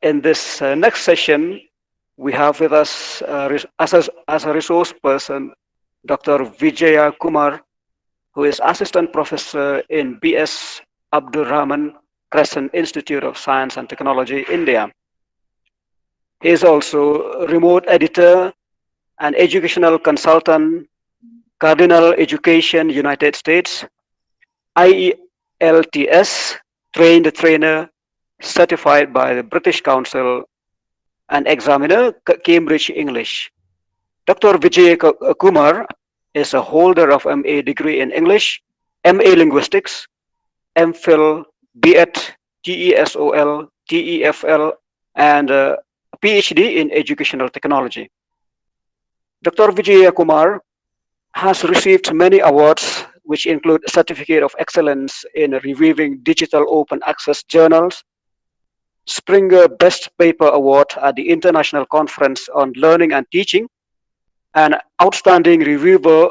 In this next session, we have with us as a resource person, Dr. Vijaya Kumar, who is assistant professor in B.S. Abdur Rahman Crescent Institute of Science and Technology, India. He is also remote editor and educational consultant, Cardinal Education, United States, IELTS, trained trainer, certified by the British Council, and examiner, Cambridge English. Dr. Vijay Kumar is a holder of MA degree in English, MA Linguistics, MPhil, BEd, TESOL, TEFL, and PhD in Educational Technology. Dr. Vijay Kumar has received many awards, which include Certificate of Excellence in Reviewing Digital Open Access Journals, Springer Best Paper Award at the International Conference on Learning and Teaching, and Outstanding Reviewer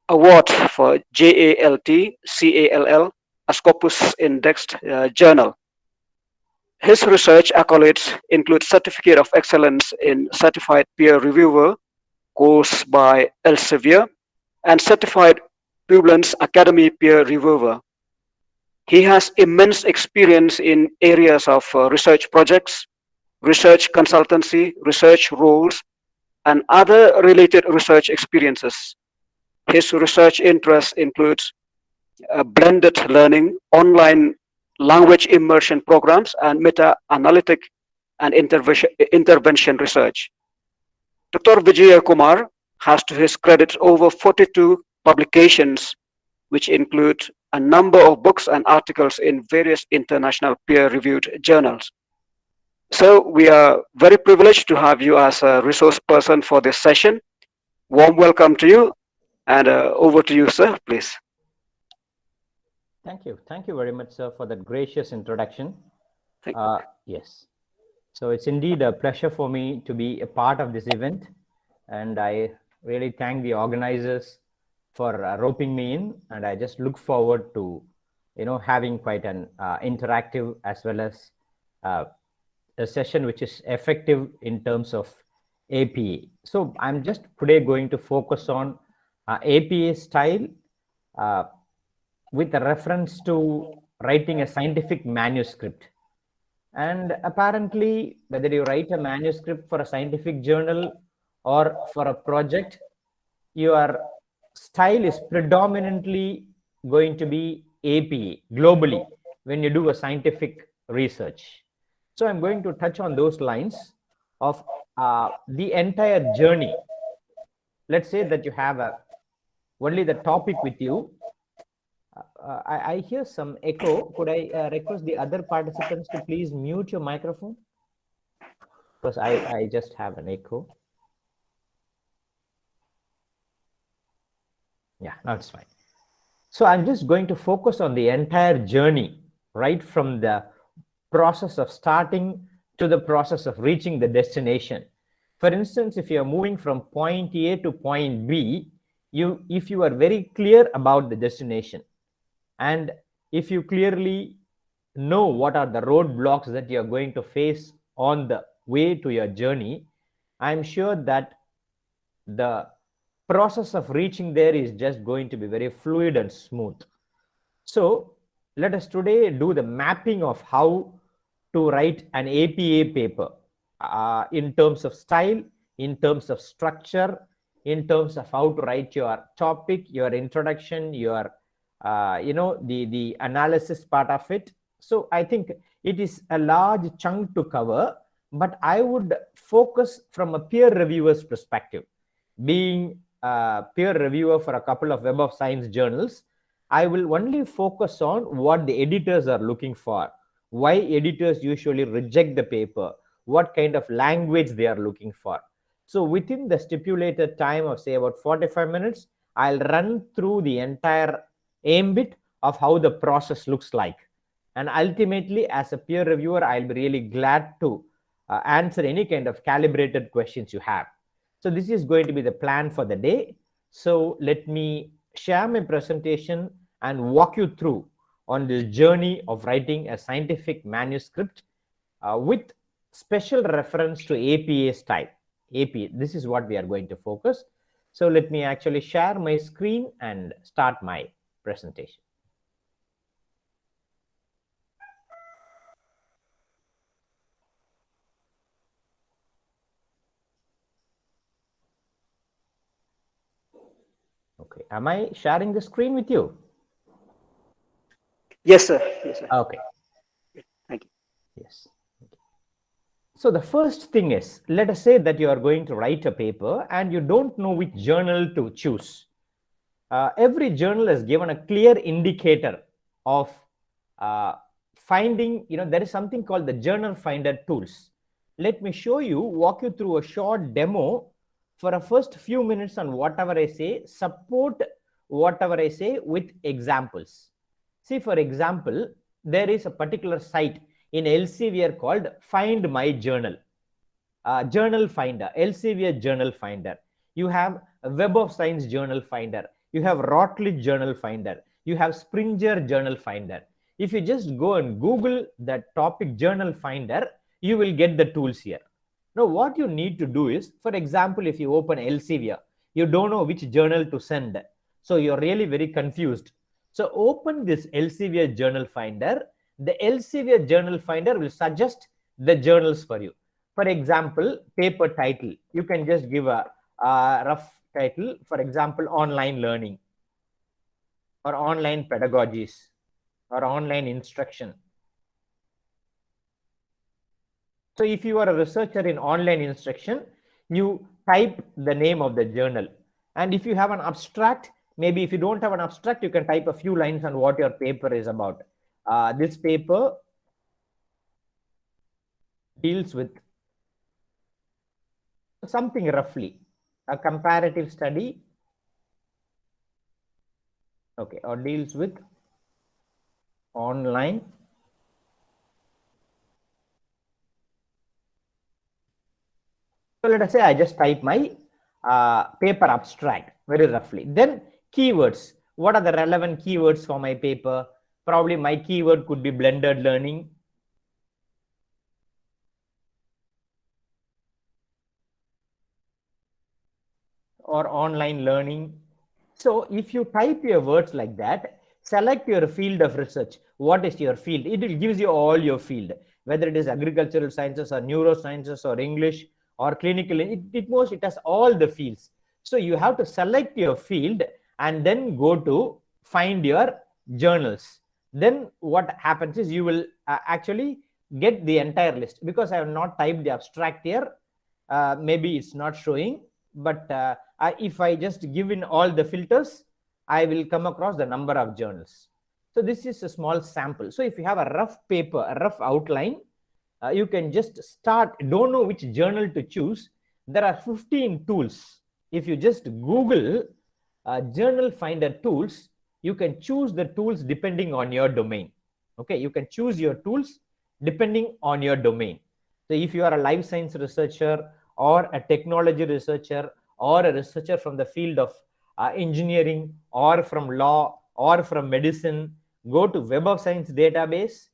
Award for JALT-CALL, a Scopus indexed journal. His research accolades include Certificate of Excellence in Certified Peer Reviewer, course by Elsevier, and Certified Publiens Academy Peer Reviewer. He has immense experience in areas of research projects, research consultancy, research roles, and other related research experiences. His research interests include blended learning, online language immersion programs, and meta-analytic and intervention research. Dr. Vijay Kumar has to his credit over 42 publications, which include a number of books and articles in various international peer-reviewed journals. So we are very privileged to have you as a resource person for this session. Warm welcome to you, and over to you, sir, please. Thank you. Thank you very much, sir, for that gracious introduction. Yes. So it's indeed a pleasure for me to be a part of this event, and I really thank the organizers for roping me in, and I just look forward to, having quite an interactive as well as a session which is effective in terms of APA. So I'm just today going to focus on APA style with a reference to writing a scientific manuscript. And apparently, whether you write a manuscript for a scientific journal or for a project, your style is predominantly going to be APA globally when you do a scientific research. So I'm going to touch on those lines of the entire journey. Let's say that you have only the topic with you. I hear some echo. Could I request the other participants to please mute your microphone? Because I just have an echo. Yeah, now it's fine. So I'm just going to focus on the entire journey, right from the process of starting to the process of reaching the destination. For instance, if you are moving from point A to point B, if you are very clear about the destination, and if you clearly know what are the roadblocks that you are going to face on the way to your journey, I'm sure that the process of reaching there is just going to be very fluid and smooth. So let us today do the mapping of how to write an APA paper in terms of style, in terms of structure, in terms of how to write your topic, your introduction, your the analysis part of it. So I think it is a large chunk to cover, but I would focus from a peer reviewer's perspective. Being a peer reviewer for a couple of Web of Science journals, I will only focus on what the editors are looking for, why editors usually reject the paper, what kind of language they are looking for. So within the stipulated time of say about 45 minutes, I'll run through the entire ambit of how the process looks like. And ultimately, as a peer reviewer, I'll be really glad to answer any kind of calibrated questions you have. So this is going to be the plan for the day. So let me share my presentation and walk you through on this journey of writing a scientific manuscript with special reference to APA style. APA, this is what we are going to focus. So let me actually share my screen and start my presentation. Okay, am I sharing the screen with you? Yes, sir. Yes, sir. Okay. Thank you. Yes. So the first thing is, let us say that you are going to write a paper and you don't know which journal to choose. Every journal is given a clear indicator of finding, there is something called the journal finder tools. Let me walk you through a short demo for a first few minutes on whatever I say, support whatever I say with examples. See, for example, there is a particular site in Elsevier called Find My Journal. Journal finder, Elsevier journal finder. You have a Web of Science journal finder. You have Routledge journal finder. You have Springer journal finder. If you just go and Google that topic journal finder, you will get the tools here. Now, what you need to do is, for example, if you open Elsevier, you don't know which journal to send. So you're really very confused. So open this Elsevier journal finder. The Elsevier journal finder will suggest the journals for you. For example, paper title, you can just give a rough title, for example, online learning or online pedagogies or online instruction. So if you are a researcher in online instruction, you type the name of the journal. And if you have an abstract, maybe if you don't have an abstract, you can type a few lines on what your paper is about. This paper deals with something roughly, a comparative study, okay, or deals with online So let us say I just type my paper abstract very roughly. Then keywords. What are the relevant keywords for my paper? Probably my keyword could be blended learning. Or online learning. So if you type your words like that, select your field of research. What is your field? It will gives you all your field, whether it is agricultural sciences or neurosciences or English or clinical. It has all the fields. So you have to select your field and then go to find your journals. Then what happens is you will actually get the entire list. Because I have not typed the abstract here, maybe it's not showing, but if I just give in all the filters, I will come across the number of journals. So this is a small sample. So if you have a rough paper, a rough outline, you can just start. Don't know which journal to choose. There are 15 tools. If you just Google journal finder tools, you can choose the tools depending on your domain. Okay, you can choose your tools depending on your domain. So if you are a life science researcher or a technology researcher or a researcher from the field of engineering or from law or from medicine, go to Web of Science database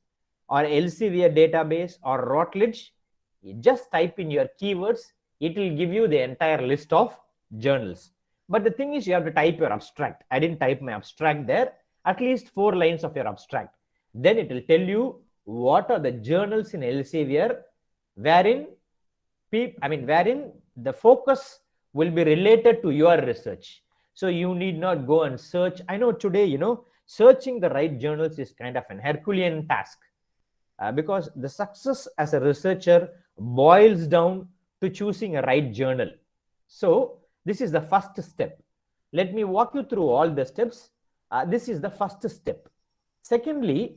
or Elsevier database or Routledge. You just type in your keywords. It will give you the entire list of journals. But the thing is, you have to type your abstract. I didn't type my abstract there. At least 4 lines of your abstract. Then it will tell you what are the journals in Elsevier wherein the focus will be related to your research. So you need not go and search. I know today, searching the right journals is kind of an Herculean task because the success as a researcher boils down to choosing a right journal. So this is the first step. Let me walk you through all the steps. This is the first step. Secondly,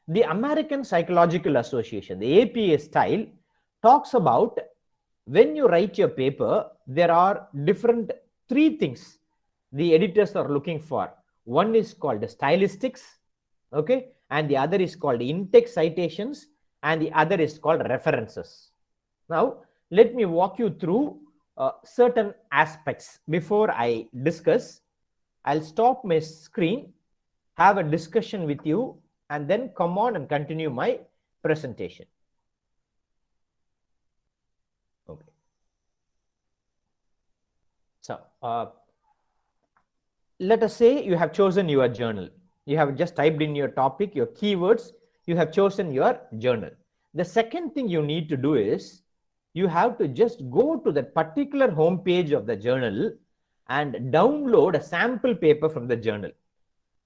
the American Psychological Association, the APA style, talks about when you write your paper, there are different 3 things the editors are looking for. One is called stylistics, okay, and the other is called in-text citations, and the other is called references. Now, let me walk you through certain aspects before I discuss. I'll stop my screen, have a discussion with you, and then come on and continue my presentation. Okay. So let us say you have chosen your journal. You have just typed in your topic, your keywords, you have chosen your journal. The second thing you need to do is you have to just go to that particular home page of the journal and download a sample paper from the journal.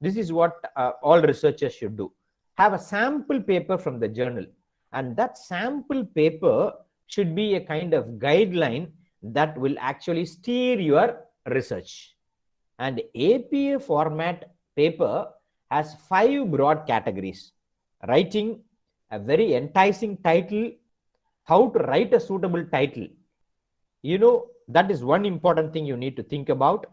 This is what all researchers should do. Have a sample paper from the journal, and that sample paper should be a kind of guideline that will actually steer your research. And APA format paper has 5 broad categories: writing, a very enticing title, how to write a suitable title. That is one important thing you need to think about.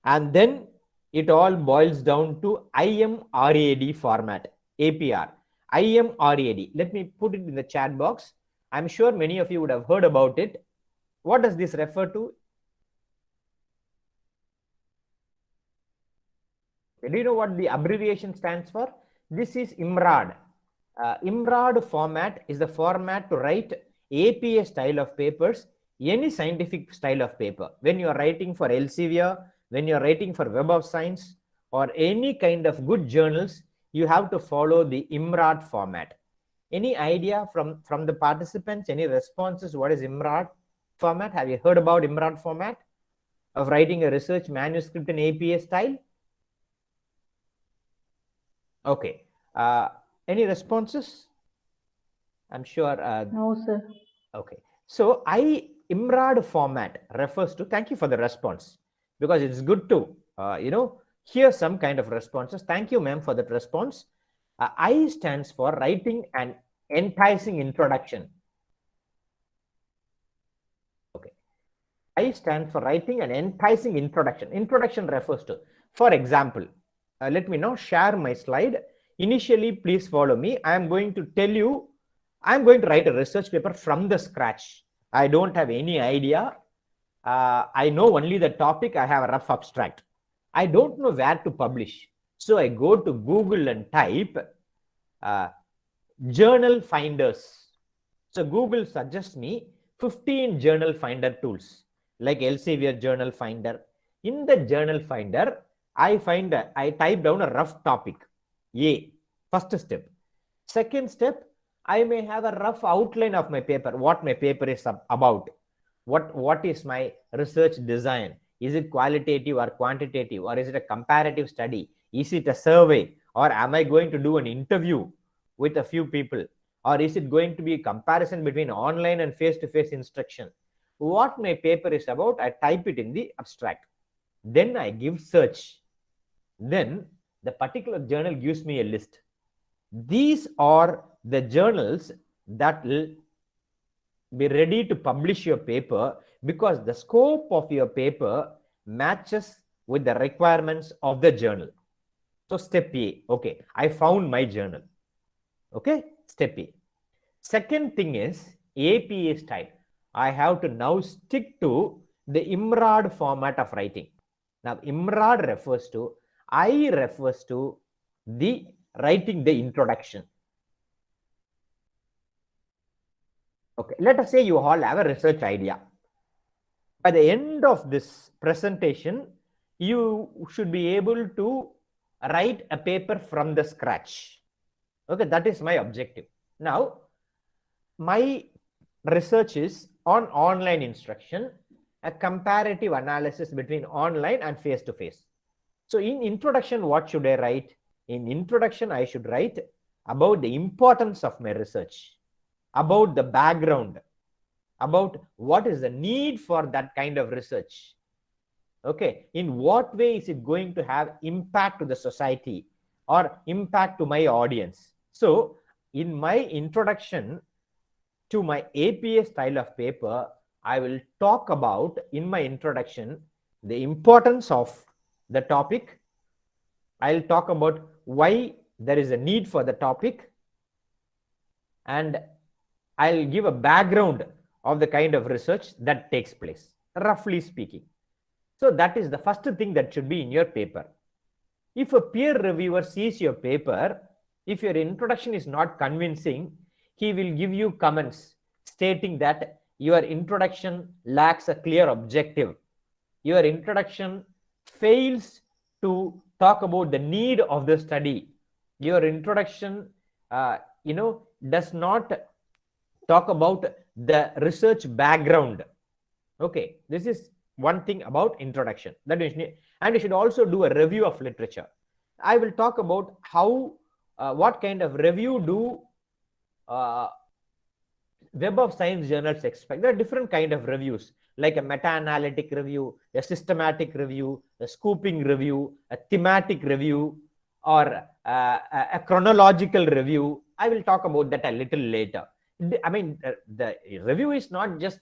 And then it all boils down to IMRAD format, APR. IMRAD. Let me put it in the chat box. I'm sure many of you would have heard about it. What does this refer to? Do you know what the abbreviation stands for? This is Imrad. Imrad format is the format to write APA style of papers, any scientific style of paper. When you are writing for Elsevier, when you are writing for Web of Science, or any kind of good journals, you have to follow the Imrad format. Any idea from the participants? Any responses? What is Imrad format? Have you heard about Imrad format of writing a research manuscript in APA style? Okay. Any responses? I'm sure. No, sir. Okay. So Imrad format refers to, thank you for the response, because it's good to, hear some kind of responses. Thank you, ma'am, for that response. I stands for writing an enticing introduction. Okay. I stands for writing an enticing introduction. Introduction refers to, for example, let me now share my slide. Initially, please follow me. I am going to tell you, I'm going to write a research paper from the scratch. I don't have any idea. I know only the topic. I have a rough abstract. I don't know where to publish. So I go to Google and type journal finders. So Google suggests me 15 journal finder tools like Elsevier journal finder. In the journal finder, I type down a rough topic. A, first step. Second step, I may have a rough outline of my paper, what my paper is about. What is my research design? Is it qualitative or quantitative, or is it a comparative study? Is it a survey, or am I going to do an interview with a few people, or is it going to be a comparison between online and face-to-face instruction? What my paper is about, I type it in the abstract. Then I give search. Then the particular journal gives me a list. These are the journals that will be ready to publish your paper, because the scope of your paper matches with the requirements of the journal. So step A, okay, I found my journal. Okay, step A. Second thing is APA style. I have to now stick to the Imrad format of writing. Now Imrad refers to, I refers to the writing the introduction. Okay, let us say you all have a research idea. By the end of this presentation, you should be able to write a paper from the scratch. Okay, that is my objective. Now, my research is on online instruction, a comparative analysis between online and face-to-face. So in introduction, what should I write? In introduction, I should write about the importance of my research, about the background, about what is the need for that kind of research. Okay, in what way is it going to have impact to the society or impact to my audience? So in my introduction to my APA style of paper, I will talk about in my introduction the importance of the topic. I'll talk about why there is a need for the topic, and I'll give a background of the kind of research that takes place, roughly speaking. So that is the first thing that should be in your paper. If a peer reviewer sees your paper, if your introduction is not convincing, he will give you comments stating that your introduction lacks a clear objective. Your introduction fails to talk about the need of the study. Your introduction, does not talk about the research background. Okay, this is one thing about introduction that you need, and you should also do a review of literature. I will talk about how what kind of review do Web of Science journals expect. There are different kind of reviews, like a meta-analytic review, a systematic review, a scooping review, a thematic review, or a chronological review. I will talk about that a little later. I mean, the review is not just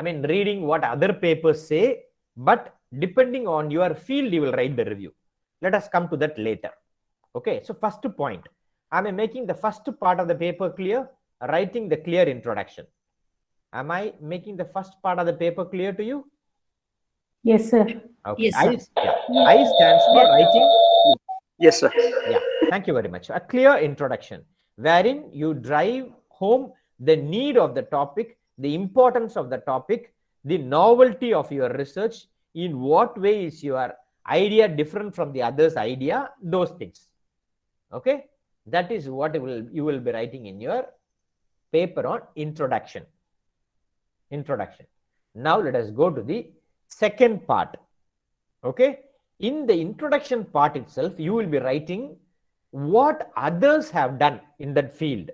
reading what other papers say, but depending on your field, you will write the review. Let us come to that later. Okay, so first point, am I making the first part of the paper clear? Writing the clear introduction. Am I making the first part of the paper clear to you? Yes, sir. Okay. Yes, sir. I stands for writing. Yes, sir. Yeah, thank you very much. A clear introduction wherein you drive home the need of the topic, the importance of the topic, the novelty of your research, in what way is your idea different from the other's idea, those things. Okay, that is what you will be writing in your paper on introduction. Now let us go to the second part. Okay, in the introduction part itself, you will be writing what others have done in that field.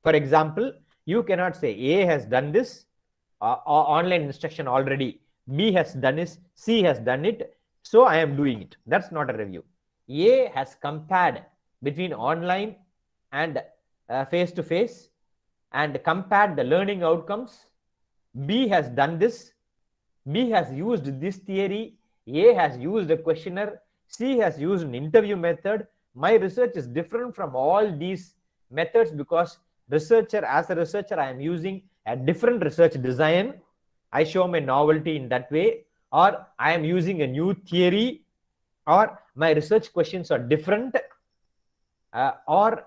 For example, you cannot say A has done this online instruction already, B has done this, C has done it, so I am doing it. That's not a review. A has compared between online and face-to-face and compared the learning outcomes. B has done this, B has used this theory, A has used a questionnaire, C has used an interview method. My research is different from all these methods because as a researcher, I am using a different research design. I show my novelty in that way, or I am using a new theory, or my research questions are different, or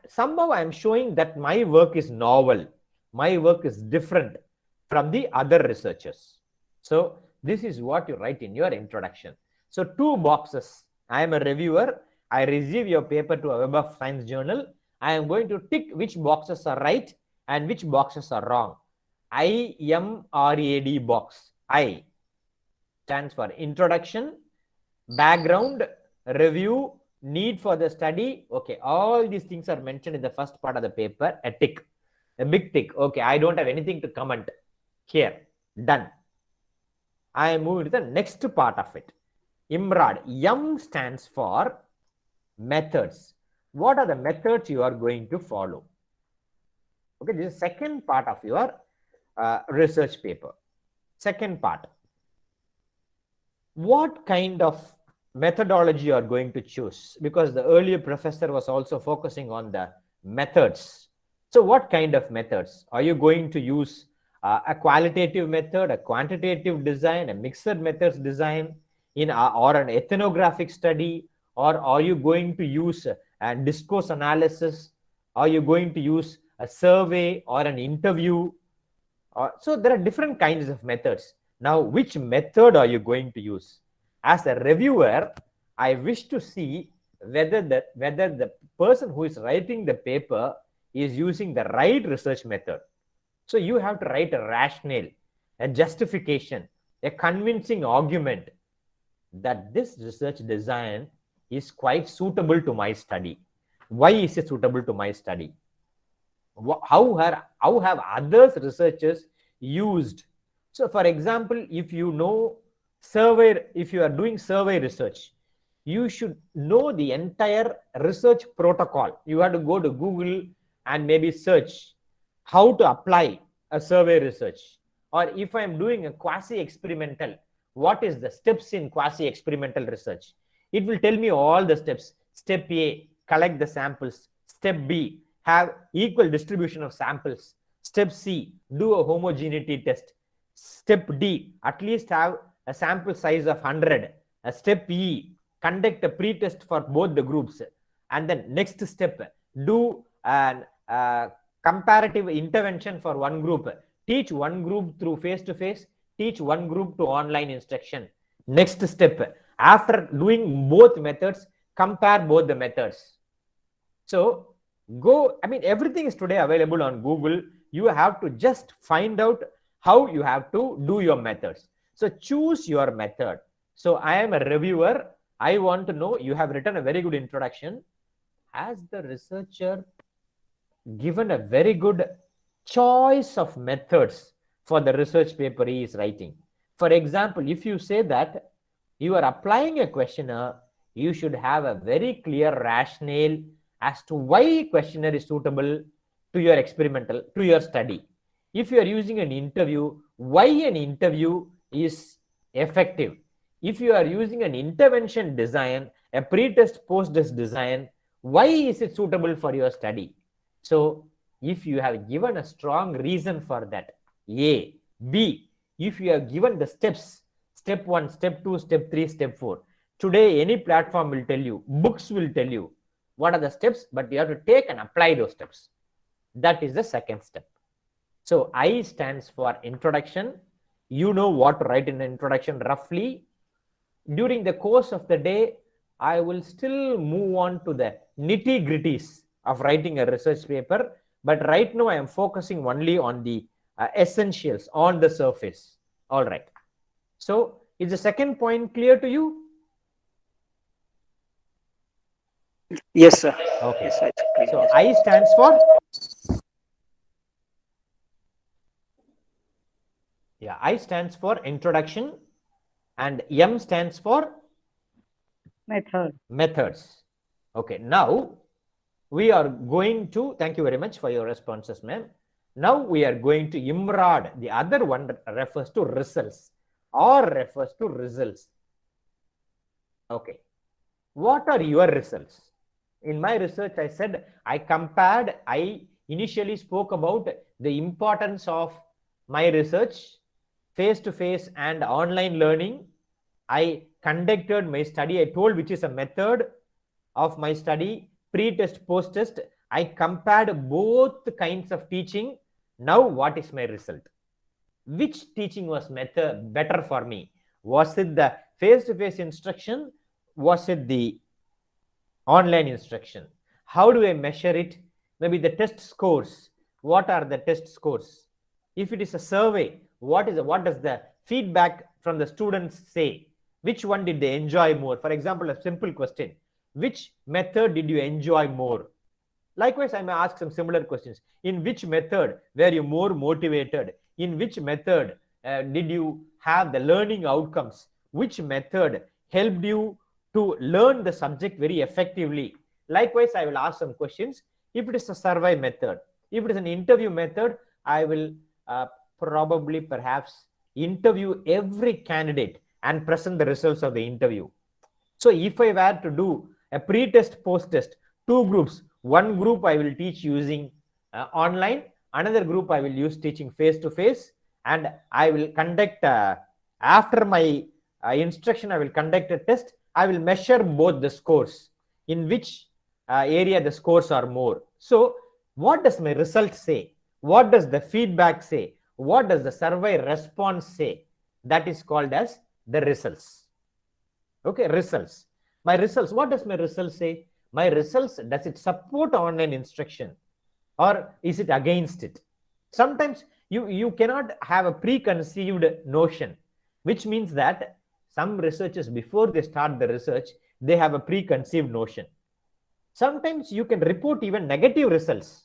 somehow I am showing that my work is novel, my work is different from the other researchers. So this is what you write in your introduction. So 2 boxes. I am a reviewer. I receive your paper to a Web of Science journal. I am going to tick which boxes are right and which boxes are wrong. IMRAD box. I stands for introduction, background, review, need for the study. Okay, all these things are mentioned in the first part of the paper. A tick, a big tick. Okay, I don't have anything to comment here. Done. I am moving to the next part of it. Imrad. M stands for methods. What are the methods you are going to follow? Okay, this is second part of your research paper. Second part. What kind of methodology you are going to choose? Because the earlier professor was also focusing on the methods. So what kind of methods? Are you going to use a qualitative method, a quantitative design, a mixed methods design, or an ethnographic study, or are you going to use a discourse analysis? Are you going to use a survey or an interview? So there are different kinds of methods. Now, which method are you going to use? As a reviewer, I wish to see whether the person who is writing the paper is using the right research method. So you have to write a rationale, a justification, a convincing argument that this research design is quite suitable to my study. Why is it suitable to my study? How have other researchers used? So for example, if you are doing survey research, you should know the entire research protocol. You have to go to Google and maybe search how to apply a survey research. Or if I am doing a quasi-experimental, what is the steps in quasi-experimental research? It will tell me all the steps. Step A, collect the samples. Step B, have equal distribution of samples. Step C, do a homogeneity test. Step D, at least have a sample size of 100. Step E, conduct a pre-test for both the groups. And then next step, do an comparative intervention for one group. Teach one group through face-to-face, teach one group to online instruction. Next step, after doing both methods, compare both the methods. So go, I mean, everything is today available on Google. You have to just find out how you have to do your methods. So choose your method. So I am a reviewer. I want to know, you have written a very good introduction. Has the researcher given a very good choice of methods for the research paper he is writing? For example, if you say that you are applying a questionnaire, you should have a very clear rationale as to why questionnaire is suitable to your experimental, to your study. If you are using an interview, why an interview is effective. If you are using an intervention design, a pre-test post-test design, why is it suitable for your study? So if you have given a strong reason for that, A. B, if you have given the steps, step 1, step 2, step 3, step 4. Today, any platform will tell you, books will tell you what are the steps, but you have to take and apply those steps. That is the second step. So I stands for introduction. You know what to write in the introduction roughly. During the course of the day, I will still move on to the nitty-gritties of writing a research paper. But right now, I am focusing only on the essentials on the surface. All right. So is the second point clear to you? Yes, sir. Okay. Yes, it's clear. So Yes. I stands for? Yeah, I stands for introduction and M stands for? Methods. Okay. Now we are going to, thank you very much for your responses, ma'am. Now we are going to Imrad. The other one refers to results or refers to results. Okay. What are your results? In my research, I said I initially spoke about the importance of my research, face-to-face and online learning. I conducted my study. I told which is a method of my study, pre-test, post-test. I compared both kinds of teaching. Now, what is my result? Which teaching was better for me? Was it the face-to-face instruction? Was it the online instruction? How do I measure it? Maybe the test scores. What are the test scores? If it is a survey, what does the feedback from the students say? Which one did they enjoy more? For example, a simple question. Which method did you enjoy more? Likewise, I may ask some similar questions. In which method were you more motivated? In which method did you have the learning outcomes? Which method helped you to learn the subject very effectively? Likewise, I will ask some questions. If it is a survey method, if it is an interview method, I will perhaps interview every candidate and present the results of the interview. So if I were to do a pre-test, post-test, two groups, one group I will teach using online, another group I will use teaching face-to-face, and I will conduct, after my instruction, I will conduct a test. I will measure both the scores, in which area the scores are more. So what does my result say? What does the feedback say? What does the survey response say? That is called as the results. Okay, results. My results, what does my results say? My results, does it support online instruction or is it against it? Sometimes you cannot have a preconceived notion, which means that some researchers, before they start the research, they have a preconceived notion. Sometimes you can report even negative results.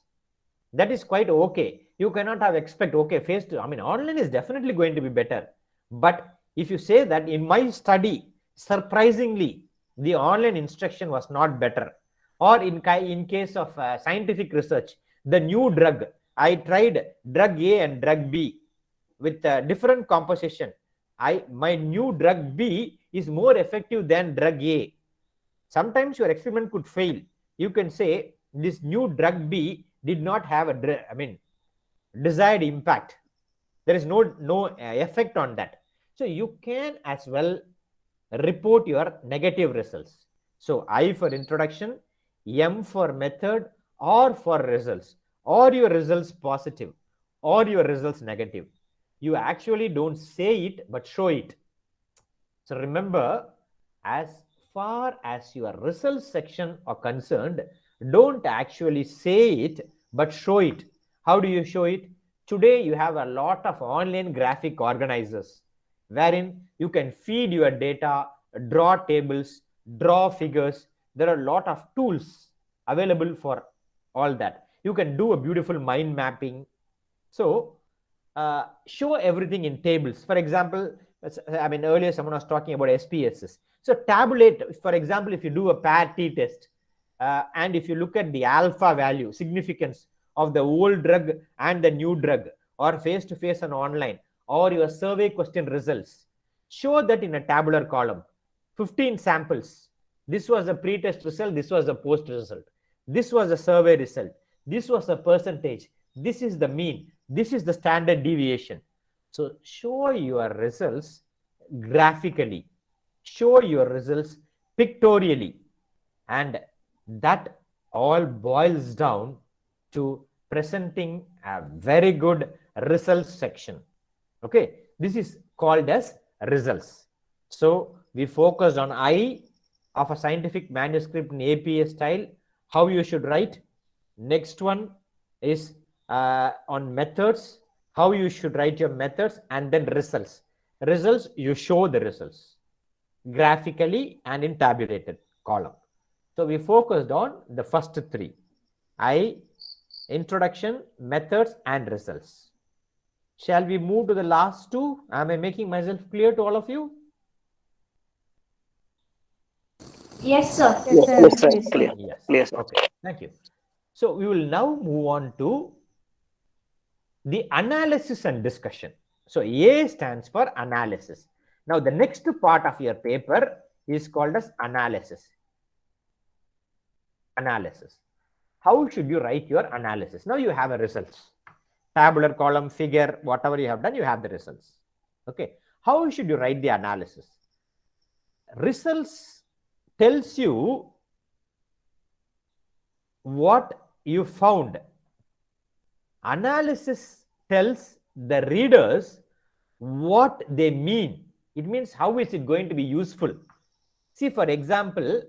That is quite okay. You cannot have expect, okay, online is definitely going to be better. But if you say that in my study, surprisingly, the online instruction was not better. Or in case of scientific research, the new drug, I tried drug A and drug B with different composition. My new drug B is more effective than drug A. Sometimes your experiment could fail. You can say this new drug B did not have a desired impact. There is no effect on that. So you can as well report your negative results. So I for introduction, M for method, or for results. Are your results positive? or your results negative. You actually don't say it, but show it. So remember, as far as your results section are concerned, don't actually say it, but show it. How do you show it? Today, you have a lot of online graphic organizers wherein you can feed your data, draw tables, draw figures. There are a lot of tools available for all that. You can do a beautiful mind mapping. So show everything in tables. For example, I mean, earlier someone was talking about SPSS. So tabulate, for example, if you do a PAT test, and if you look at the alpha value, significance of the old drug and the new drug, or face-to-face and online, or your survey question results, show that in a tabular column. 15 samples. This was a pre-test result. This was a post result. This was a survey result. This was a percentage. This is the mean. This is the standard deviation. So show your results graphically. Show your results pictorially. And that all boils down to presenting a very good results section. Okay, this is called as results. So we focused on I of a scientific manuscript in APA style, how you should write. Next one is on methods, how you should write your methods, and then results. Results, you show the results graphically and in tabulated column. So we focused on the first three: I, introduction, methods, and results. Shall we move to the last two? Am I making myself clear to all of you? Yes, sir. Yes, sir. Yes, sir. Yes, sir. Clear. Yes. Clear, sir. Okay. Thank you. So we will now move on to the analysis and discussion. So A stands for analysis. Now the next part of your paper is called as analysis. Analysis. How should you write your analysis? Now you have a results. Tabular column, figure, whatever you have done, you have the results. Okay. How should you write the analysis? Results tells you what you found. Analysis tells the readers what they mean. It means how is it going to be useful. See, for example,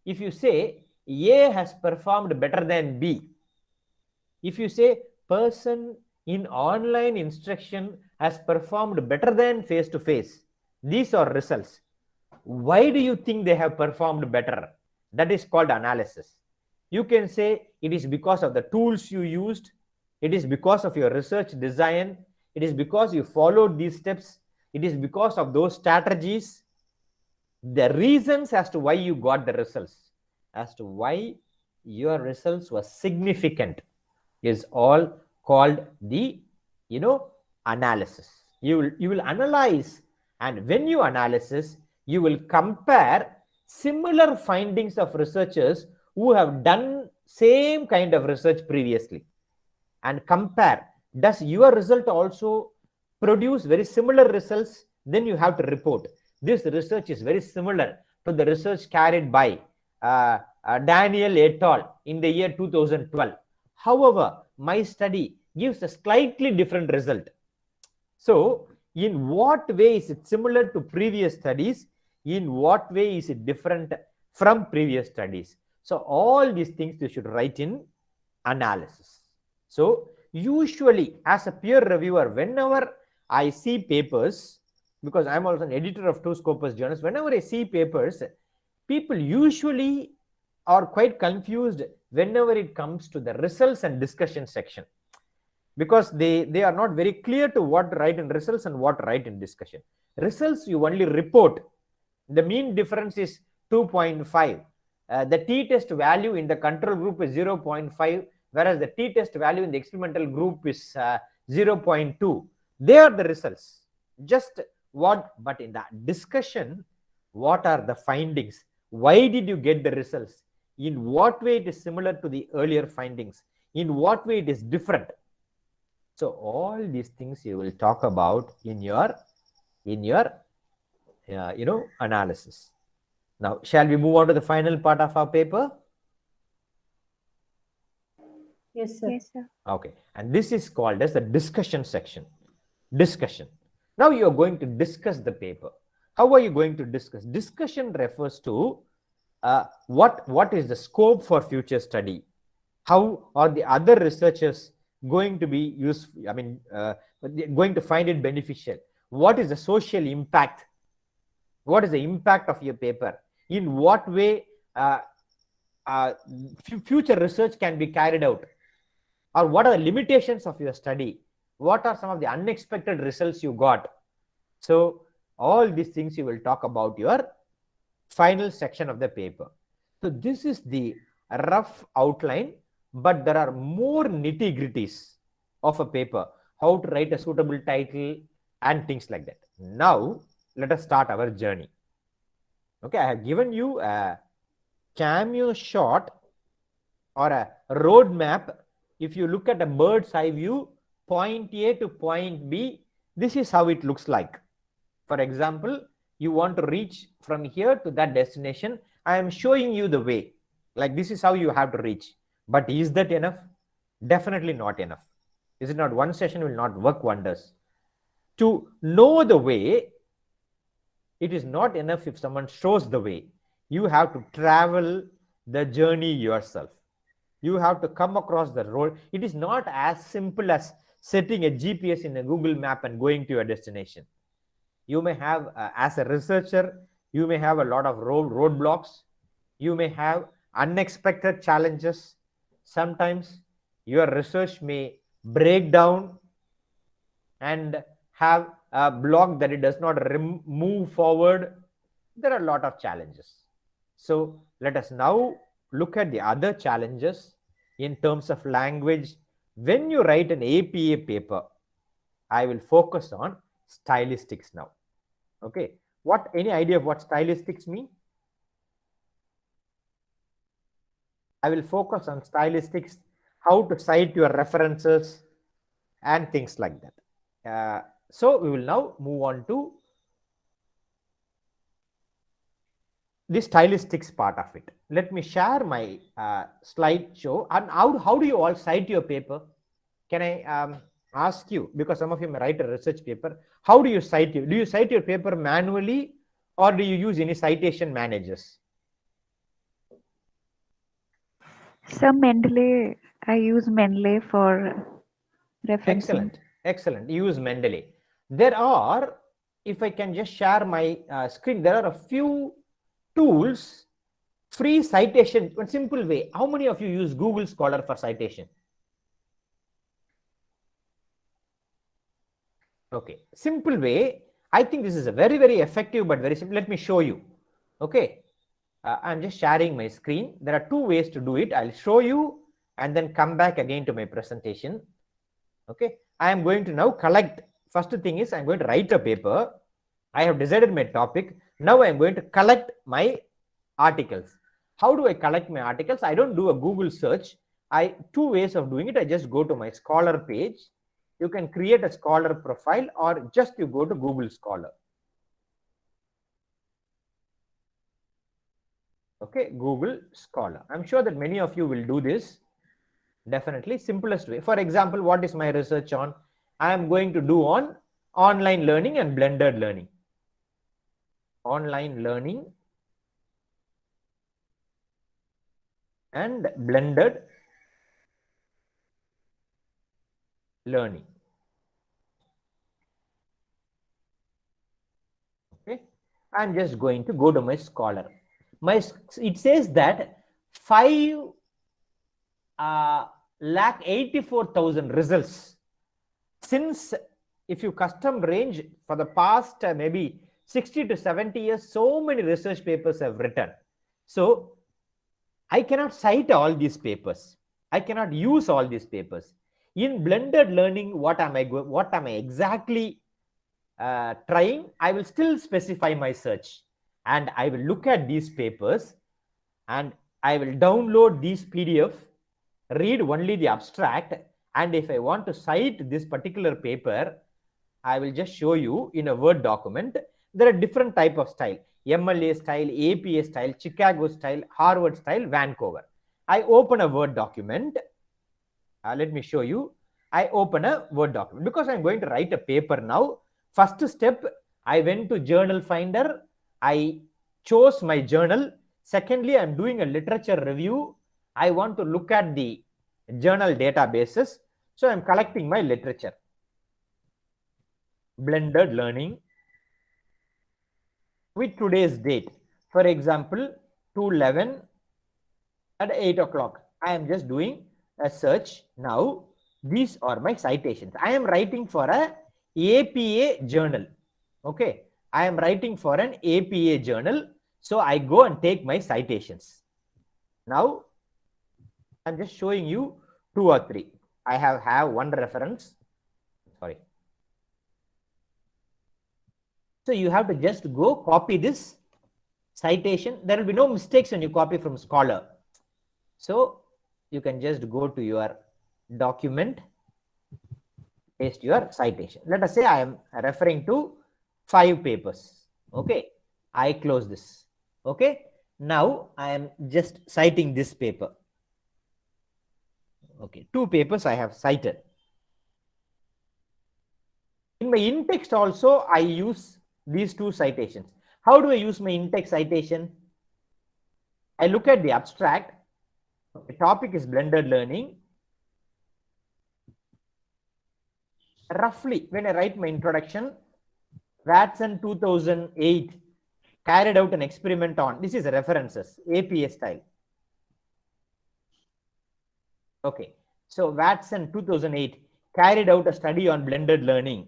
if you say A has performed better than B, if you say person in online instruction has performed better than face-to-face, these are results. Why do you think they have performed better? That is called analysis. You can say it is because of the tools you used, it is because of your research design, it is because you followed these steps, it is because of those strategies. The reasons as to why you got the results, as to why your results were significant, is all called the analysis. You will analyze, and when you analysis, you will compare similar findings of researchers who have done same kind of research previously, and compare, does your result also produce very similar results? Then you have to report, this research is very similar to the research carried by Daniel et al. In the year 2012. However, my study gives a slightly different result. So in what way is it similar to previous studies? In what way is it different from previous studies? So all these things you should write in analysis. So usually as a peer reviewer, whenever I see papers, because I'm also an editor of two Scopus journals, whenever I see papers, people usually are quite confused whenever it comes to the results and discussion section, because they are not very clear to what to write in results and what to write in discussion. Results, you only report the mean difference is 2.5. The t-test value in the control group is 0.5, whereas the t-test value in the experimental group is 0.2. They are the results. Just what, but in the discussion, what are the findings? Why did you get the results? In what way it is similar to the earlier findings? In what way it is different? So all these things you will talk about in your analysis. Now, shall we move on to the final part of our paper? Yes, sir. Yes, sir. Okay, and this is called as the discussion section. Discussion. Now you are going to discuss the paper. How are you going to discuss? Discussion refers to what is the scope for future study? How are the other researchers going to be useful? I mean, going to find it beneficial? What is the social impact? What is the impact of your paper? In what way future research can be carried out? Or what are the limitations of your study? What are some of the unexpected results you got? So all these things you will talk about your final section of the paper. So this is the rough outline, but there are more nitty-gritties of a paper, how to write a suitable title and things like that. Now let us start our journey. Okay, I have given you a cameo shot or a road map. If you look at a bird's eye view, point A to point B, this is how it looks like. For example, you want to reach from here to that destination. I am showing you the way. Like this is how you have to reach. But is that enough? Definitely not enough. Is it not? One session will not work wonders. To know the way, it is not enough if someone shows the way. You have to travel the journey yourself. You have to come across the road. It is not as simple as setting a GPS in a Google map and going to your destination. You may have, as a researcher, you may have a lot of roadblocks. You may have unexpected challenges. Sometimes your research may break down and have a block that it does not move forward. There are a lot of challenges. So let us now look at the other challenges in terms of language. When you write an APA paper, I will focus on stylistics now. Okay, any idea of what stylistics mean? I will focus on stylistics, how to cite your references and things like that. So we will now move on to the stylistics part of it. Let me share my slideshow. And how do you all cite your paper? Can I ask you, because some of you may write a research paper, how do you cite it? Do you cite your paper manually or do you use any citation managers? Some Mendeley, I use Mendeley for referencing. Excellent. Use Mendeley. There are, if I can just share my screen, there are a few tools, free citation, one simple way. How many of you use Google Scholar for citation? Okay, simple way. I think this is a very, very effective but very simple. Let me show you. Okay, I'm just sharing my screen. There are two ways to do it. I'll show you and then come back again to my presentation. Okay, I am going to now collect. First thing is I'm going to write a paper. I have decided my topic. Now I'm going to collect my articles. How do I collect my articles? I don't do a Google search. Two ways of doing it. I just go to my Scholar page. You can create a Scholar profile or just you go to Google Scholar. Okay, Google Scholar. I'm sure that many of you will do this. Definitely simplest way. For example, what is my research on? I am going to do on online learning and blended learning. Online learning and blended learning. Okay, I'm just going to go to my Scholar. It says that 5,84,000 results. Since if you custom range for the past maybe 60 to 70 years, so many research papers have written. So I cannot cite all these papers. I cannot use all these papers. In blended learning, what am I exactly trying? I will still specify my search and I will look at these papers and I will download these PDF, read only the abstract, and if I want to cite this particular paper, I will just show you in a Word document. There are different type of style: MLA style, APA style, Chicago style, Harvard style, Vancouver. I open a Word document Let me show you. I open a Word document because I'm going to write a paper now. First step, I went to Journal Finder. I chose my journal. Secondly, I'm doing a literature review. I want to look at the journal databases. So I'm collecting my literature. Blended learning with today's date. For example, 2/11 at 8 o'clock. I am just doing a search now. These are my citations. I am writing for a APA journal. Okay, I am writing for an APA journal. So I go and take my citations. Now I'm just showing you 2 or 3. I have one reference. Sorry. So you have to just go copy this citation. There will be no mistakes when you copy from Scholar. So you can just go to your document, paste your citation. Let us say I am referring to 5 papers. Okay, I close this. Okay, now I am just citing this paper. Okay, 2 papers I have cited. In my in-text also, I use these 2 citations. How do I use my in-text citation? I look at the abstract. The topic is blended learning. Roughly, when I write my introduction, Watson 2008 carried out an experiment on, this is references, APA style. Okay, so Watson 2008 carried out a study on blended learning.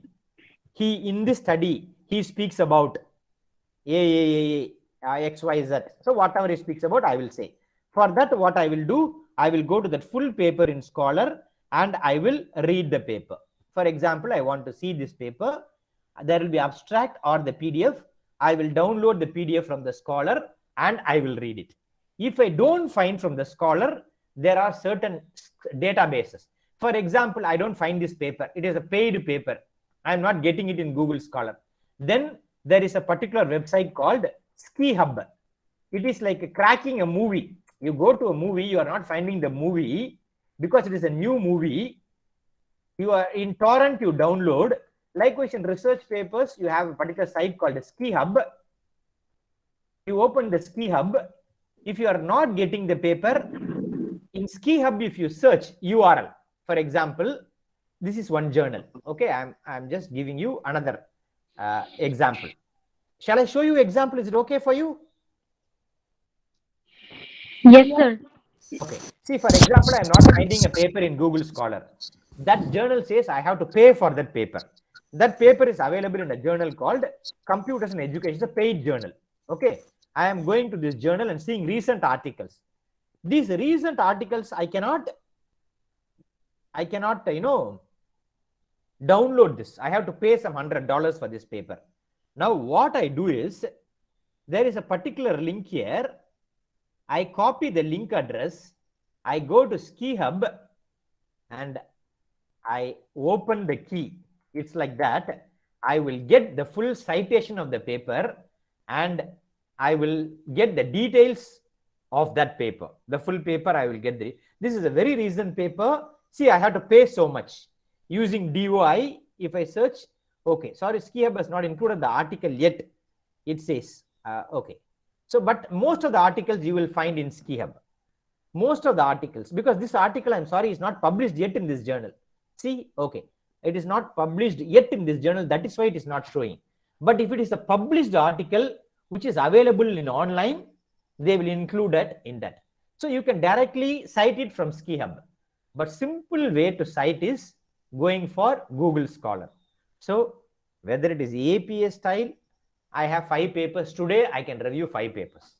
In this study, he speaks about XYZ. So whatever he speaks about, I will say. For that, what I will do, I will go to that full paper in Scholar and I will read the paper. For example, I want to see this paper. There will be abstract or the PDF. I will download the PDF from the Scholar and I will read it. If I don't find from the Scholar, there are certain databases. For example, I don't find this paper. It is a paid paper. I am not getting it in Google Scholar. Then there is a particular website called Ski Hub. It is like cracking a movie. You go to a movie, you are not finding the movie because it is a new movie. You are in torrent, you download. Likewise, in research papers, you have a particular site called Ski Hub. You open the Ski Hub. If you are not getting the paper, in Ski Hub, if you search URL, for example, this is one journal. Okay, I'm just giving you another example. Shall I show you example? Is it okay for you? Yes, sir. Okay. See, for example, I'm not finding a paper in Google Scholar. That journal says I have to pay for that paper. That paper is available in a journal called Computers and Education. It's a paid journal. Okay. I am going to this journal and seeing recent articles. These recent articles, I cannot, download this. I have to pay some $100 for this paper. Now, what I do is, there is a particular link here. I copy the link address. I go to Ski Hub and I open the key. It's like that. I will get the full citation of the paper and I will get the details of that paper. The full paper I will get. This is a very recent paper. See, I have to pay so much. Using DOI, if I search, okay, sorry, Ski Hub has not included the article yet. It says, okay. So, but most of the articles you will find in Ski Hub. Most of the articles, because this article, I'm sorry, is not published yet in this journal. See, okay, it is not published yet in this journal. That is why it is not showing. But if it is a published article, which is available in online, they will include it in that. So you can directly cite it from Ski Hub. But simple way to cite is going for Google Scholar. So whether it is APA style, I have 5 papers today, I can review 5 papers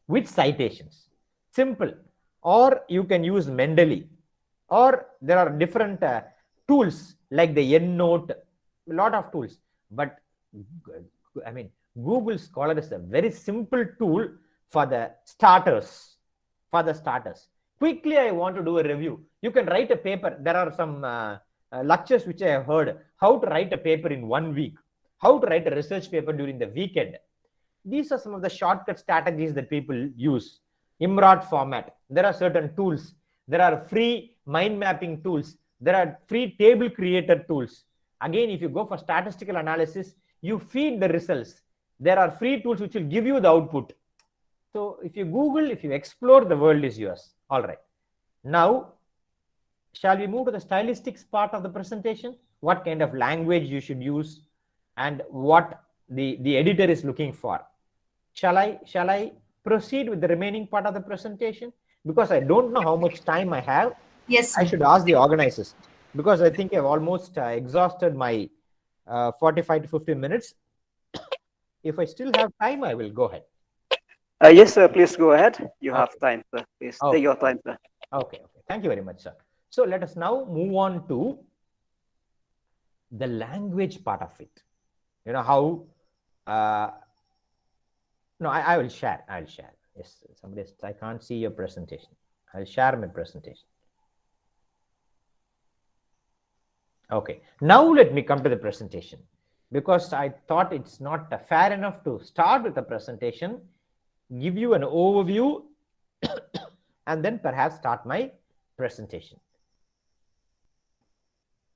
with citations. Simple. Or you can use Mendeley. Or there are different tools like the EndNote, a lot of tools. But I mean, Google Scholar is a very simple tool for the starters. Quickly, I want to do a review. You can write a paper. There are some lectures which I have heard. How to write a paper in 1 week. How to write a research paper during the weekend. These are some of the shortcut strategies that people use. Imrad Format. There are certain tools There are free mind mapping tools. There are free table creator tools. Again, if you go for statistical analysis, you feed the results. There are free tools which will give you the output. So if you Google, if you explore, the world is yours. All right. Now, shall we move to the stylistics part of the presentation? What kind of language you should use and what the editor is looking for. Shall I proceed with the remaining part of the presentation? Because I don't know how much time I have. Yes, I sir. should ask the organizers, because I think I've almost exhausted my 45 to 50 minutes. If I still have time, I will go ahead. Yes, sir. Please go ahead. You have time, sir. Please take your time, sir. Okay. Thank you very much, sir. So let us now move on to the language part of it. You know how no, I will share. Yes, somebody, I can't see your presentation. I'll share my presentation. Okay, now let me come to the presentation, because I thought it's not fair enough to start with the presentation, give you an overview, and then perhaps start my presentation.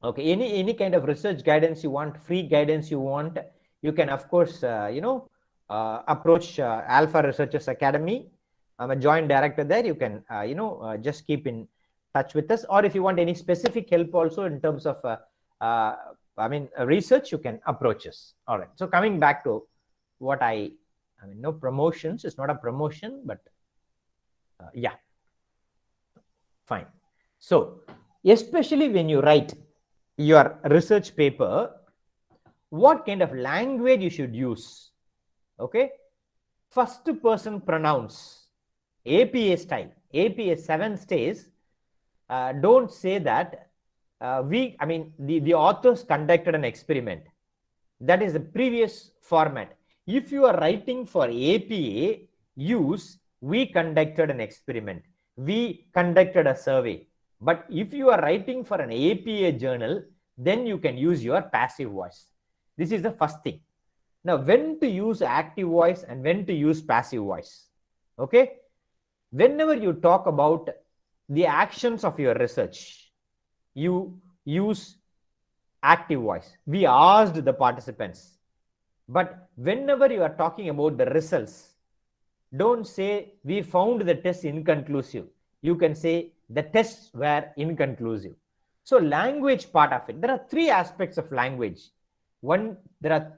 Okay, any kind of research guidance you want, free guidance you want, you can of course approach Alpha Researchers Academy. I'm a joint director there. You can just keep in touch with us, or if you want any specific help also in terms of research, you can approach us. All right, so coming back to what no promotions, it's not a promotion, but yeah, fine. So especially when you write your research paper, what kind of language you should use? Okay, first person pronouns, APA style, APA 7 stays. Don't say that the authors conducted an experiment. That is the previous format. If you are writing for APA, use we conducted an experiment, we conducted a survey. But if you are writing for an APA journal, then you can use your passive voice. This is the first thing. Now, when to use active voice and when to use passive voice? Okay, whenever you talk about the actions of your research, you use active voice. We asked the participants. But whenever you are talking about the results, don't say we found the test inconclusive. You can say the tests were inconclusive. So language part of it, there are three aspects of language. One, there are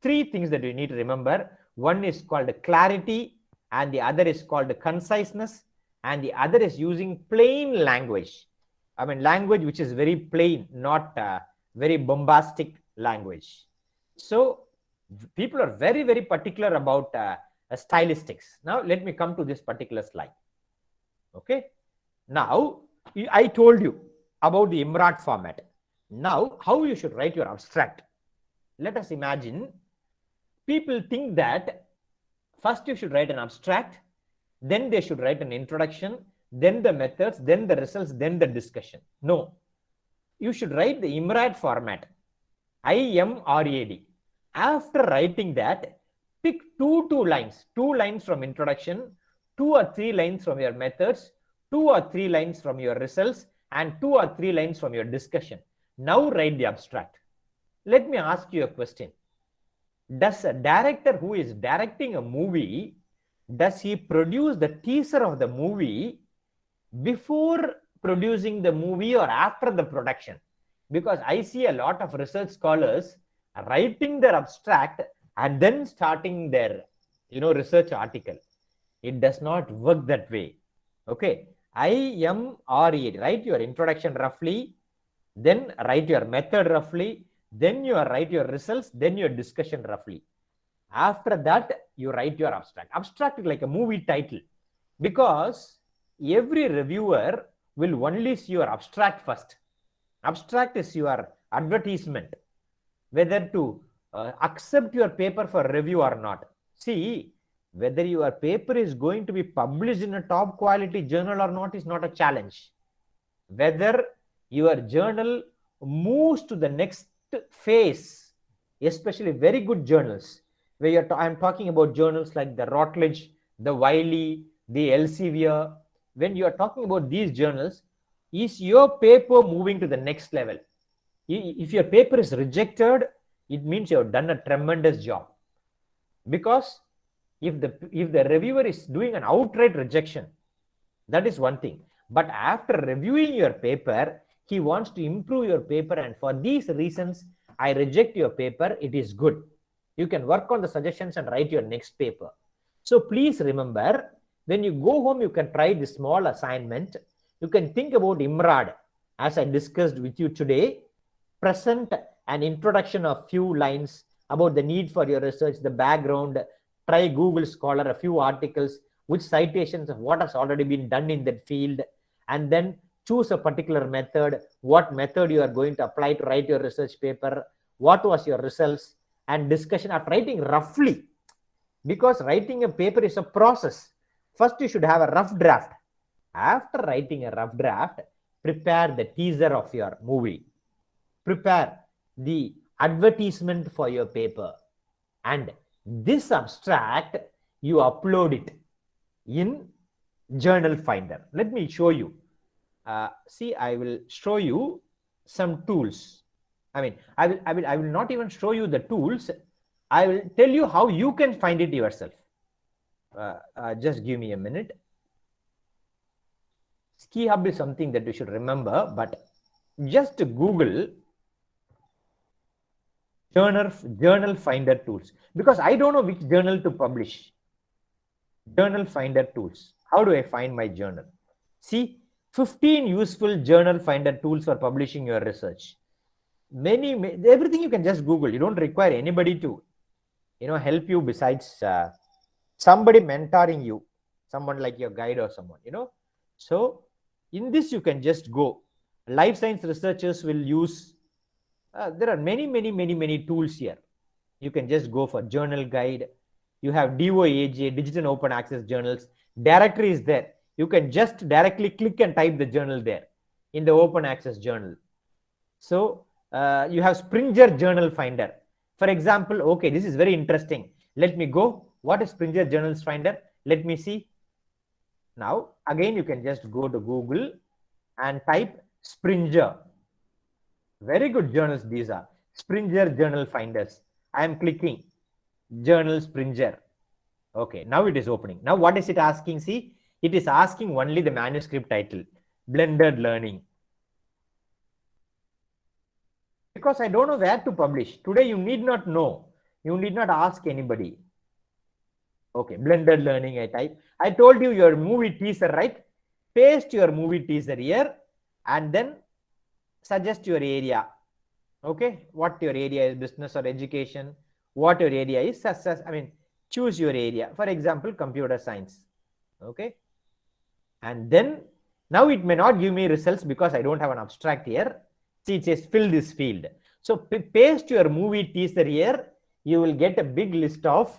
three things that you need to remember. One is called clarity, and the other is called conciseness, and the other is using plain language. Language which is very plain, not very bombastic language. So people are very, very particular about stylistics. Now let me come to this particular slide. Okay, now I told you about the Imrad format. Now how you should write your abstract. Let us imagine people think that first you should write an abstract, then they should write an introduction, then the methods, then the results, then the discussion. No, you should write the Imrad format, IMRAD. After writing that, pick two lines from introduction, 2 or 3 lines from your methods, 2 or 3 lines from your results, and 2 or 3 lines from your discussion. Now write the abstract. Let me ask you a question. Does a director who is directing a movie, does he produce the teaser of the movie before producing the movie or after the production? Because I see a lot of research scholars writing their abstract and then starting their research article. It does not work that way. Okay, IMRAD, write your introduction roughly, then write your method roughly, then you write your results, then your discussion roughly. After that, you write your abstract. Abstract is like a movie title, because every reviewer will only see your abstract first. Abstract is your advertisement, whether to accept your paper for review or not. See, whether your paper is going to be published in a top quality journal or not is not a challenge. Whether your journal moves to the next phase, especially very good journals, where I'm talking about journals like the Routledge, the Wiley, the Elsevier, when you are talking about these journals, is your paper moving to the next level? If your paper is rejected, it means you have done a tremendous job. Because if the reviewer is doing an outright rejection, that is one thing. But after reviewing your paper, he wants to improve your paper, and for these reasons, I reject your paper. It is good. You can work on the suggestions and write your next paper. So please remember, when you go home, you can try this small assignment. You can think about Imrad, as I discussed with you today. Present an introduction of few lines about the need for your research, the background. Try Google Scholar, a few articles, which citations of what has already been done in that field, and then choose a particular method, what method you are going to apply to write your research paper, what was your results, and discussion of writing roughly. Because writing a paper is a process. First, you should have a rough draft. After writing a rough draft, prepare the teaser of your movie. Prepare the advertisement for your paper. And this abstract, you upload it in Journal Finder. Let me show you. See, I will show you some tools. I mean, I will not even show you the tools. I will tell you how you can find it yourself. Just give me a minute. Ski Hub is something that you should remember, but just Google Journal Finder tools, because I don't know which journal to publish. Journal Finder tools. How do I find my journal? See, 15 useful Journal Finder tools for publishing your research. Everything you can just Google. You don't require anybody to, help you besides somebody mentoring you, someone like your guide or someone, So in this, you can just go. Life science researchers will use, there are many tools here. You can just go for journal guide. You have DOAJ, Digital Open Access Journals. Directory is there. You can just directly click and type the journal there in the Open Access Journal. So you have Springer Journal Finder. For example, okay, this is very interesting. Let me go. What is Springer Journals Finder? Let me see. Now, again, you can just go to Google and type Springer. Very good journals these are. Springer Journal Finders. I am clicking Journal Springer. Okay, now it is opening. Now what is it asking? See, it is asking only the manuscript title, Blended Learning. Because I don't know where to publish. Today you need not know. You need not ask anybody. Okay, Blended Learning I type. I told you your movie teaser, right? Paste your movie teaser here and then suggest your area. Okay, what your area is, business or education, what your area is, choose your area. For example, computer science. Okay, and then now it may not give me results because I don't have an abstract here. See, it says fill this field. So paste your movie teaser here. You will get a big list of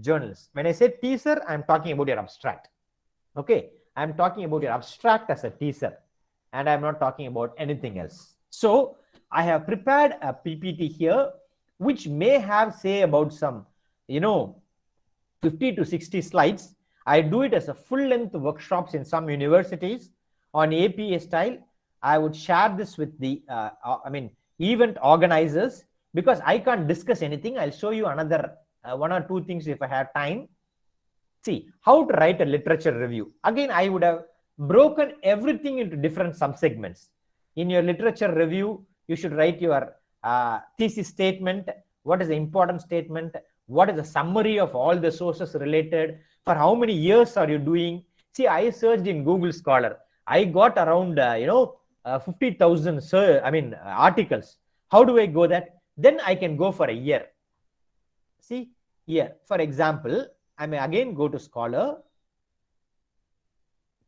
journals. When I say teaser, I'm talking about your abstract. Okay, I'm talking about your abstract as a teaser, and I'm not talking about anything else. So I have prepared a PPT here, which may have say about some, 50 to 60 slides. I do it as a full-length workshops in some universities on APA style. I would share this with the, event organizers, because I can't discuss anything. I'll show you another one or two things if I have time. See, how to write a literature review. Again, I would have broken everything into different subsegments. In your literature review, you should write your thesis statement. What is the important statement? What is the summary of all the sources related? For how many years are you doing? See, I searched in Google Scholar. I got around, 50,000 articles. How do I go that? Then I can go for a year. See here, for example, I may again go to Scholar.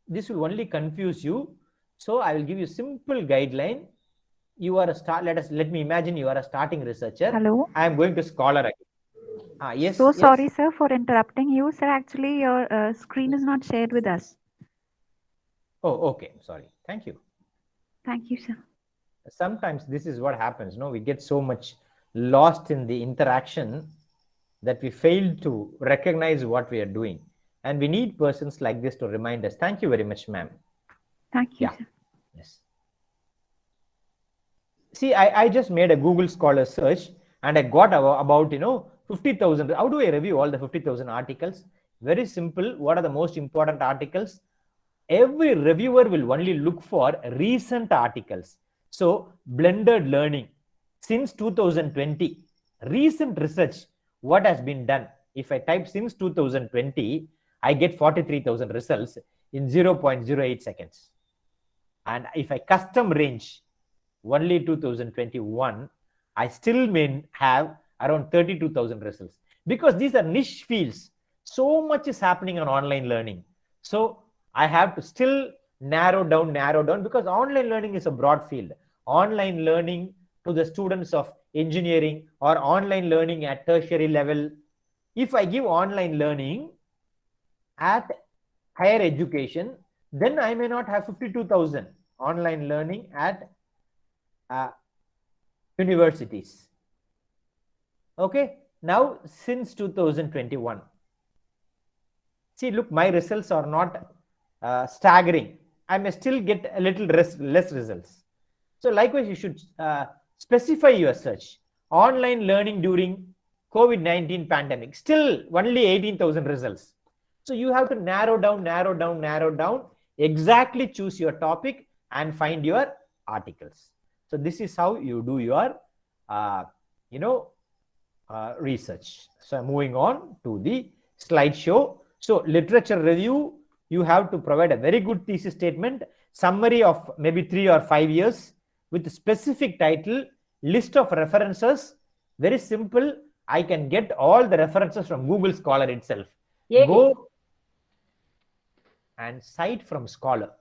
This will only confuse you. So I will give you simple guideline. You are a let me imagine you are a starting researcher. Hello. I am going to Scholar again. Yes. So yes. sorry, sir, for interrupting you. Sir, actually, your screen is not shared with us. Oh, okay. Sorry. Thank you. Thank you, sir. Sometimes this is what happens. No, we get so much lost in the interaction that we fail to recognize what we are doing. And we need persons like this to remind us. Thank you very much, ma'am. Thank you, Yeah. sir. Yes. See, I just made a Google Scholar search and I got about 50,000. How do I review all the 50,000 articles? Very simple. What are the most important articles? Every reviewer will only look for recent articles. So blended learning since 2020, recent research, what has been done? If I type since 2020, I get 43,000 results in 0.08 seconds. And if I custom range only 2021, I still may have around 32,000 results, because these are niche fields. So much is happening on online learning. So I have to still narrow down, because online learning is a broad field. Online learning to the students of engineering or online learning at tertiary level. If I give online learning at higher education, then I may not have 52,000 online learning at universities. Okay, now since 2021, see, look, my results are not staggering. I may still get a little less results. So likewise, you should specify your search. Online learning during COVID-19 pandemic, still only 18,000 results. So you have to narrow down, exactly choose your topic and find your articles. So this is how you do your, research. So moving on to the slideshow. So literature review, you have to provide a very good thesis statement, summary of maybe 3 or 5 years with a specific title, list of references. Very simple. I can get all the references from Google Scholar itself. Yay. Go and cite from Scholar,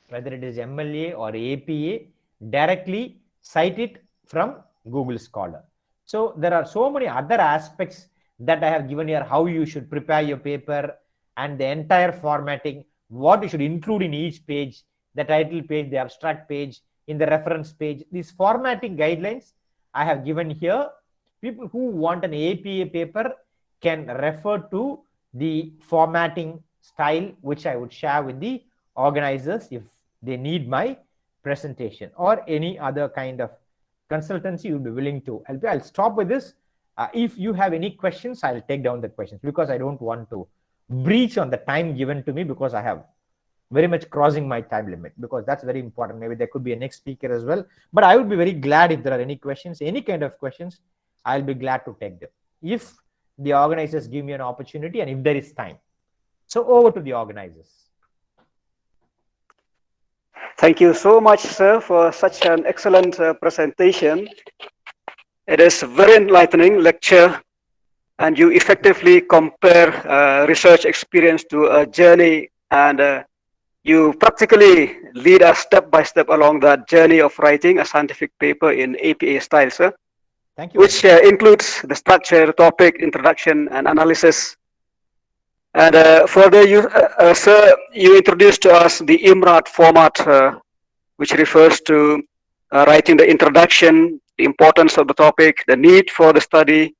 whether it is MLA or APA, directly cite it from Google Scholar. So there are so many other aspects that I have given here, how you should prepare your paper and the entire formatting, what you should include in each page, the title page, the abstract page, in the reference page. These formatting guidelines I have given here. People who want an APA paper can refer to the formatting style, which I would share with the organizers if they need my presentation, or any other kind of consultancy you'll be willing to help. I'll stop with this. If you have any questions, I'll take down the questions, because I don't want to breach on the time given to me, because I have very much crossing my time limit, because that's very important. Maybe there could be a next speaker as well, but I would be very glad if there are any questions, any kind of questions. I'll be glad to take them if the organizers give me an opportunity and if there is time. So over to the organizers. Thank you so much, sir, for such an excellent presentation. It is a very enlightening lecture, and you effectively compare research experience to a journey, and you practically lead us step by step along that journey of writing a scientific paper in APA style, sir. Thank you. Which includes the structure, topic, introduction, and analysis. And further, sir, you introduced to us the Imrad format, which refers to writing the introduction, the importance of the topic, the need for the study,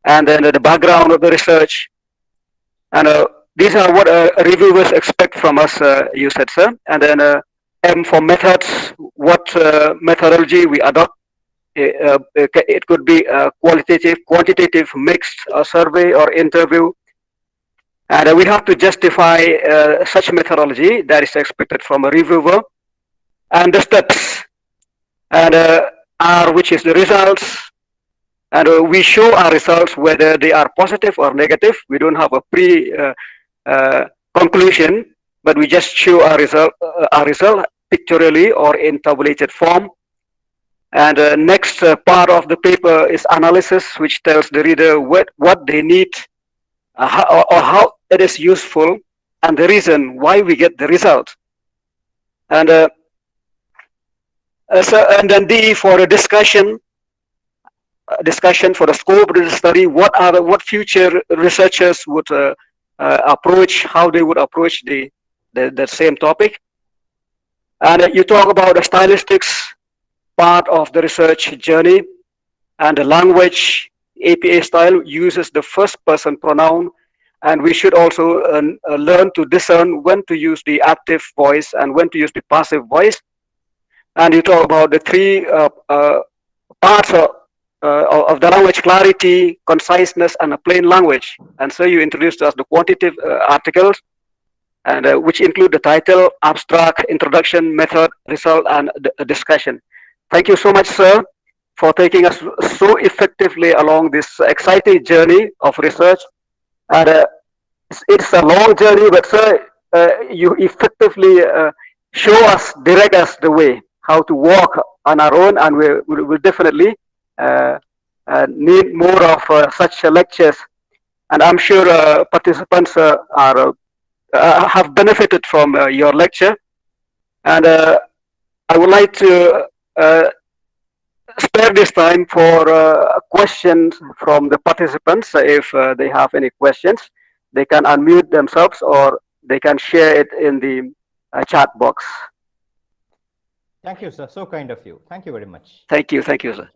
and then the background of the research. And these are what reviewers expect from us, you said, sir. And then M for methods, what methodology we adopt. It could be qualitative, quantitative, mixed, survey, or interview. And we have to justify such methodology that is expected from a reviewer, and the steps, and R, which is the results. And we show our results whether they are positive or negative. We don't have a conclusion, but we just show our result pictorially or in tabulated form. And next part of the paper is analysis, which tells the reader what they need, or how it is useful, and the reason why we get the result. And and then D for a discussion for the scope of the study. What future researchers would approach, how they would approach the same topic. And you talk about the stylistics part of the research journey, and the language. APA style uses the first person pronoun, And we should also learn to discern when to use the active voice and when to use the passive voice. And you talk about the three parts of the language: clarity, conciseness, and a plain language. And so you introduced us the quantitative articles, and which include the title, abstract, introduction, method, result, and discussion. Thank you so much, sir, for taking us so effectively along this exciting journey of research. And it's a long journey, but sir, you effectively show us, direct us the way how to walk on our own, and we will definitely uh, need more of such lectures. And I'm sure participants have benefited from your lecture. And I would like to spare this time for questions from the participants. If they have any questions, they can unmute themselves or they can share it in the chat box. Thank you, sir. So kind of you. Thank you very much. Thank you, sir.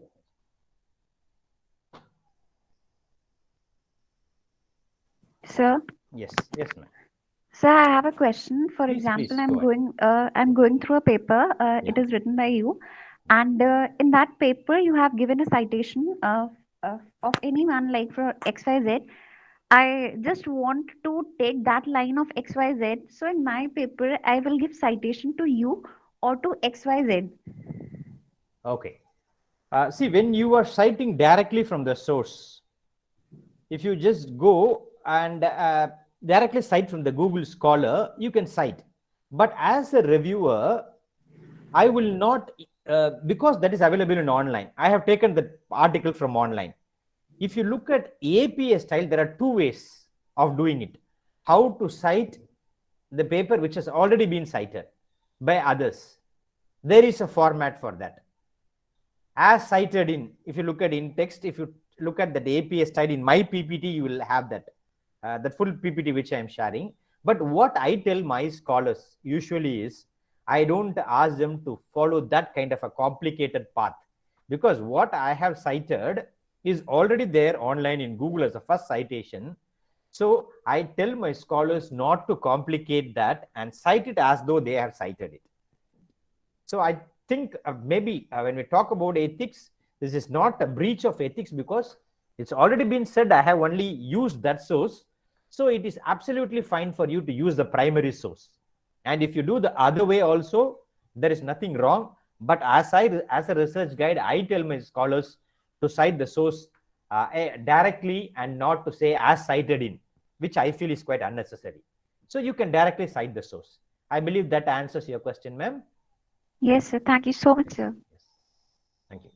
Sir, Yes, ma'am. sir, I have a question. For Please, example, please, I'm going through a paper. It Yeah. is written by you, and in that paper, you have given a citation of anyone like for XYZ. I just want to take that line of XYZ. So in my paper, I will give citation to you or to XYZ. Okay. See, when you are citing directly from the source, if you just go and directly cite from the Google Scholar, you can cite. But as a reviewer, I will not, because that is available in online. I have taken the article from online. If you look at APA style, there are two ways of doing it. How to cite the paper which has already been cited by others. There is a format for that. As cited in, if you look at in text, if you look at the APA style in my PPT, you will have that, that full PPT which I am sharing. But what I tell my scholars usually is, I don't ask them to follow that kind of a complicated path, because what I have cited is already there online in Google as a first citation. So I tell my scholars not to complicate that and cite it as though they have cited it. So I think maybe when we talk about ethics, this is not a breach of ethics, because it's already been said I have only used that source. So it is absolutely fine for you to use the primary source. And if you do the other way also, there is nothing wrong. But as a research guide, I tell my scholars to cite the source directly and not to say as cited in, which I feel is quite unnecessary. So you can directly cite the source. I believe that answers your question, ma'am. Yes, sir. Thank you so much, sir. Thank you.